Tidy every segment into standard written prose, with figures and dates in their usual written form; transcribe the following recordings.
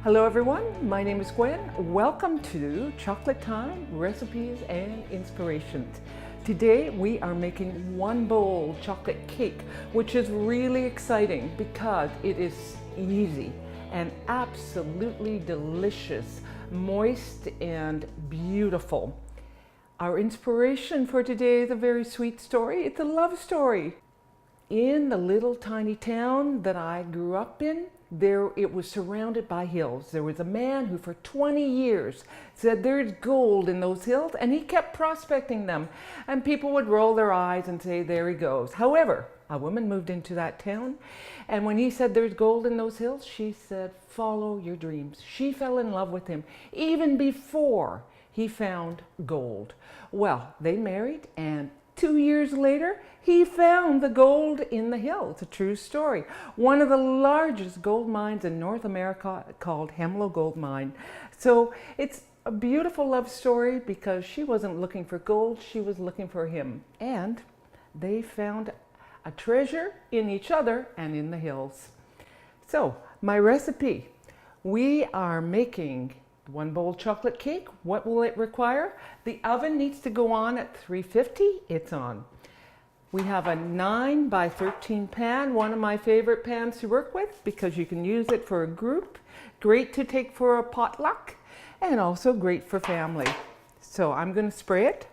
Hello everyone, my name is Gwen. Welcome to Chocolate Time, Recipes and Inspirations. Today we are making one bowl chocolate cake, which is really exciting because it is easy and absolutely delicious, moist and beautiful. Our inspiration for today is a very sweet story. It's a love story. In the little tiny town that I grew up in, it was surrounded by hills. There was a man who for 20 years said there's gold in those hills, and he kept prospecting them. And people would roll their eyes and say, there he goes. However, a woman moved into that town, and when he said there's gold in those hills, she said, follow your dreams. She fell in love with him even before he found gold. Well, they married, and 2 years later, he found the gold in the hill. It's a true story. One of the largest gold mines in North America called Hemlo Gold Mine. So it's a beautiful love story because she wasn't looking for gold, she was looking for him. And they found a treasure in each other and in the hills. So my recipe, we are making one bowl chocolate cake. What will it require? The oven needs to go on at 350. It's on. We have a 9 by 13 pan, one of my favorite pans to work with because you can use it for a group. Great to take for a potluck and also great for family. So I'm going to spray it.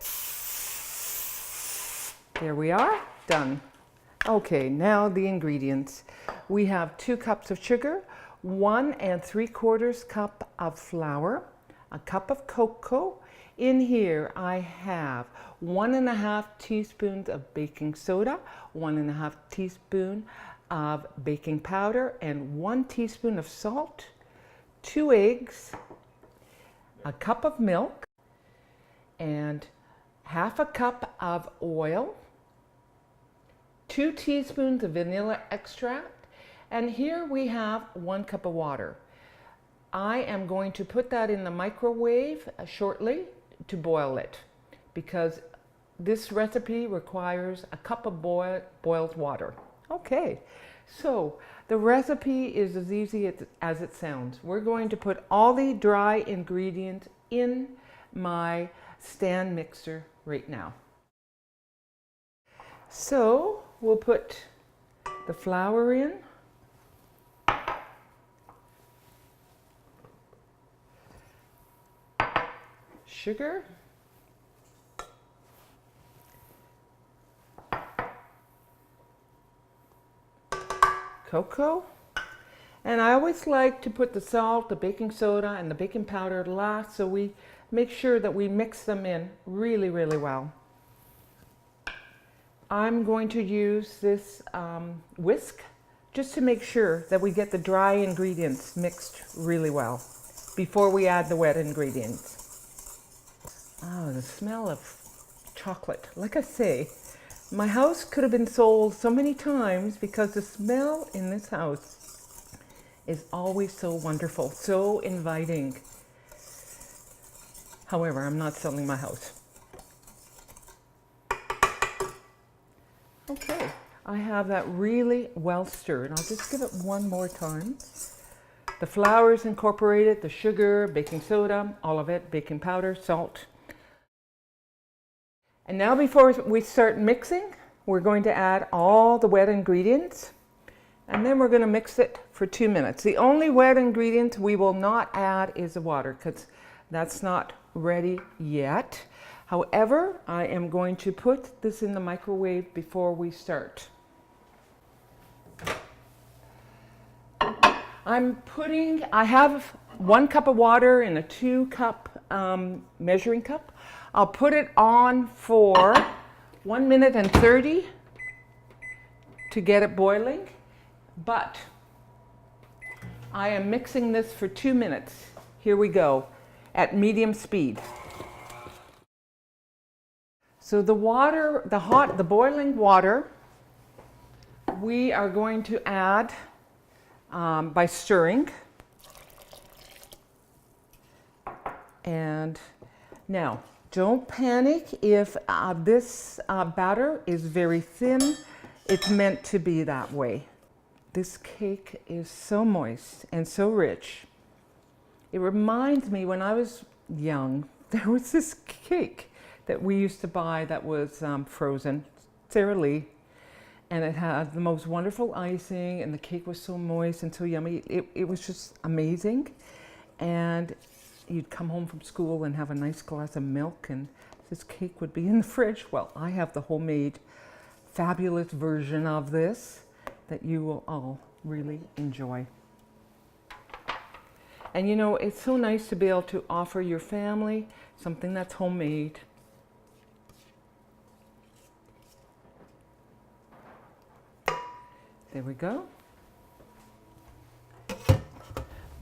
There we are, done. Okay, now the ingredients. We have 2 cups of sugar, 1 3/4 cup of flour, a cup of cocoa. In here I have 1.5 teaspoons of baking soda, 1.5 teaspoon of baking powder, and 1 teaspoon of salt, 2 eggs, a cup of milk, and half a cup of oil, 2 teaspoons of vanilla extract, and here we have 1 cup of water. I am going to put that in the microwave shortly to boil it because this recipe requires a cup of boiled water. Okay, so the recipe is as easy as it sounds. We're going to put all the dry ingredients in my stand mixer right now. So we'll put the flour in. Sugar, cocoa, and I always like to put the salt, the baking soda, and the baking powder last so we make sure that we mix them in really, really well. I'm going to use this whisk just to make sure that we get the dry ingredients mixed really well before we add the wet ingredients. Oh, the smell of chocolate. Like I say, my house could have been sold so many times because the smell in this house is always so wonderful, so inviting. However, I'm not selling my house. Okay, I have that really well stirred. I'll just give it one more time. The flour is incorporated, the sugar, baking soda, all of it, baking powder, salt. And now before we start mixing, we're going to add all the wet ingredients and then we're going to mix it for 2 minutes. The only wet ingredient we will not add is the water because that's not ready yet. However, I am going to put this in the microwave before we start. I have 1 cup of water in a 2 cup measuring cup. I'll put it on for 1 minute and 30 to get it boiling, but I am mixing this for 2 minutes. Here we go, at medium speed. So the water, the boiling water, we are going to add by stirring. And now, don't panic if this batter is very thin. It's meant to be that way. This cake is so moist and so rich. It reminds me when I was young, there was this cake that we used to buy that was frozen, Sara Lee, and it had the most wonderful icing, and the cake was so moist and so yummy. It was just amazing. And you'd come home from school and have a nice glass of milk, and this cake would be in the fridge. Well, I have the homemade fabulous version of this that you will all really enjoy. And you know, it's so nice to be able to offer your family something that's homemade. There we go.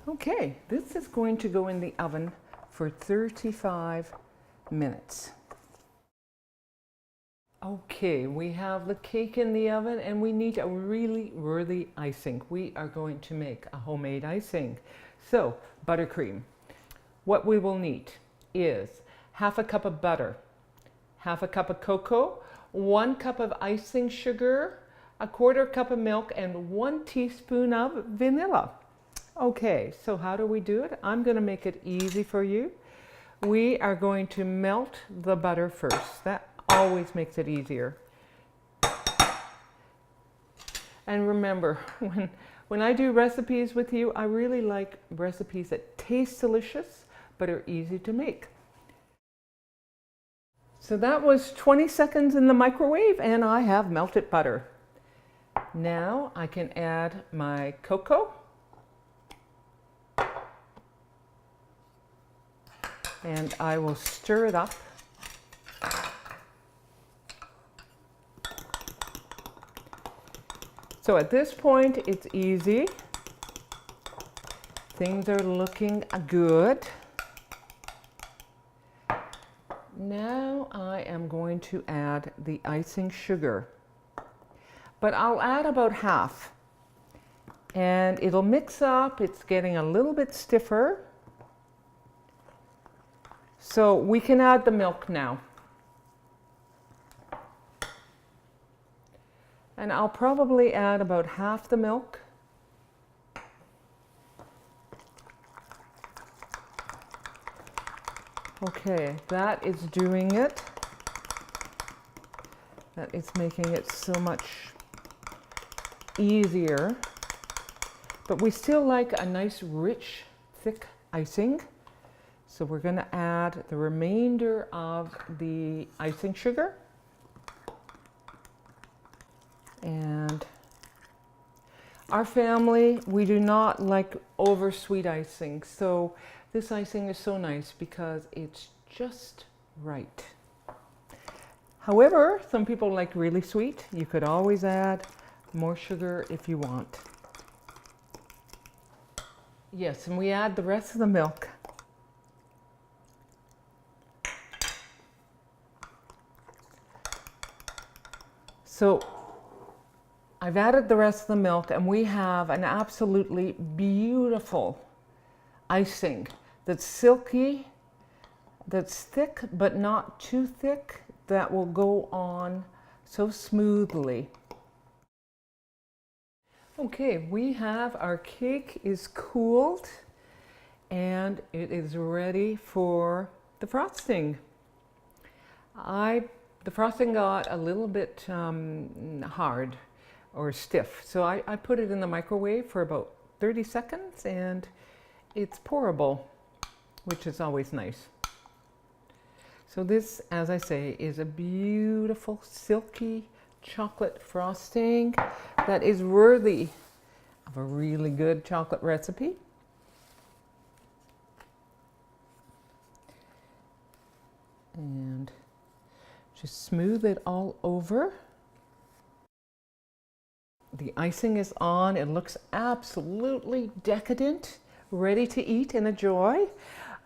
Okay, this is going to go in the oven for 35 minutes. Okay, we have the cake in the oven and we need a really worthy icing. We are going to make a homemade icing. So, buttercream. What we will need is half a cup of butter, half a cup of cocoa, 1 cup of icing sugar, a 1/4 cup of milk, and 1 teaspoon of vanilla. Okay, so how do we do it? I'm going to make it easy for you. We are going to melt the butter first. That always makes it easier. And remember, when I do recipes with you, I really like recipes that taste delicious but are easy to make. So that was 20 seconds in the microwave and I have melted butter. Now I can add my cocoa. And I will stir it up. So at this point, it's easy. Things are looking good. Now I am going to add the icing sugar, but I'll add about half. And it'll mix up. It's getting a little bit stiffer. So we can add the milk now. And I'll probably add about half the milk. Okay, that is doing it. That is making it so much easier. But we still like a nice, rich, thick icing. So we're going to add the remainder of the icing sugar. And our family, we do not like over sweet icing. So this icing is so nice because it's just right. However, some people like really sweet. You could always add more sugar if you want. Yes, and we add the rest of the milk. So I've added the rest of the milk and we have an absolutely beautiful icing that's silky, that's thick but not too thick, that will go on so smoothly. Okay, we have our cake is cooled and it is ready for the frosting. The frosting got a little bit hard or stiff, so I put it in the microwave for about 30 seconds and it's pourable, which is always nice. So this, as I say, is a beautiful silky chocolate frosting that is worthy of a really good chocolate recipe. And just smooth it all over. The icing is on. It looks absolutely decadent, ready to eat and enjoy.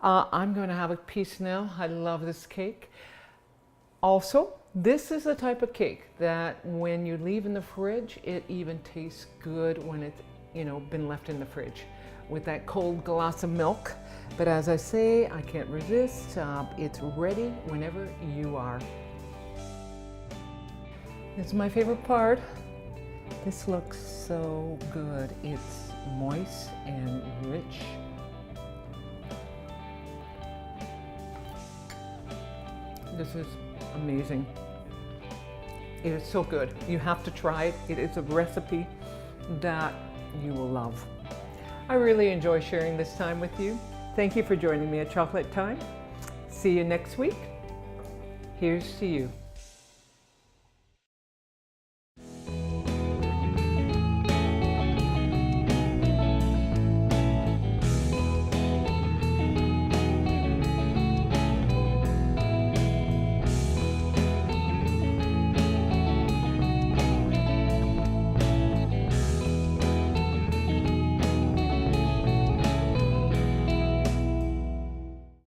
I'm going to have a piece now. I love this cake. Also, this is the type of cake that when you leave in the fridge, it even tastes good when it's, been left in the fridge with that cold glass of milk. But as I say, I can't resist. It's ready whenever you are. This is my favorite part. This looks so good. It's moist and rich. This is amazing. It is so good. You have to try it. It is a recipe that you will love. I really enjoy sharing this time with you. Thank you for joining me at Chocolate Time. See you next week. Here's to you.